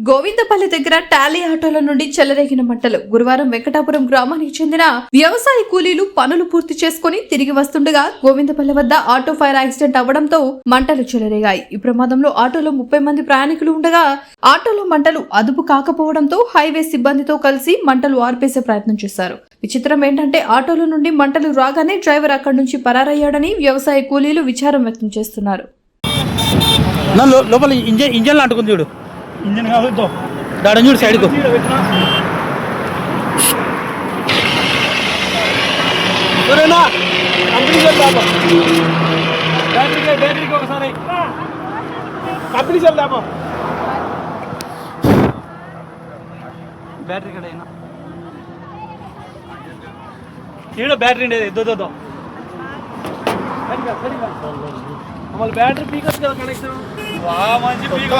గోవిందపల్లి దగ్గర టాలీ ఆటోల నుండి చెలరేగిన మంటలు. గురువారం వెంకటాపురం గ్రామానికి చెందిన వ్యవసాయ కూలీలు పనులు పూర్తి చేసుకుని తిరిగి వస్తుండగా గోవిందపల్లి వద్ద ఆటో ఫైర్ యాక్సిడెంట్ అవ్వడంతో మంటలు చెలరేగాయి. ఈ ప్రమాదంలో ఆటోలో 30 మంది ప్రయాణికులు ఉండగా ఆటోలో మంటలు అదుపు కాకపోవడంతో హైవే సిబ్బందితో కలిసి మంటలు ఆర్పేసే ప్రయత్నం చేశారు. విచిత్రం ఏంటంటే ఆటోలో నుండి మంటలు రాగానే డ్రైవర్ అక్కడి నుంచి పరారయ్యాడని వ్యవసాయ కూలీలు విచారం వ్యక్తం చేస్తున్నారు. లోపల ఇంజన్ అంటుకుంది చూడు, ఇంజన్ కాదు దాని చూడు సైడ్కు. బ్యాటరీకి ఒకసారి కంపెనీ చెల్దామా బ్యాటరీ కడైనా ఈడ బ్యాటరీ ఉండేది దొద్దో మళ్ళీ బ్యాటరీ పీకచ్చు కదా కనెక్షన్ మంచి పీక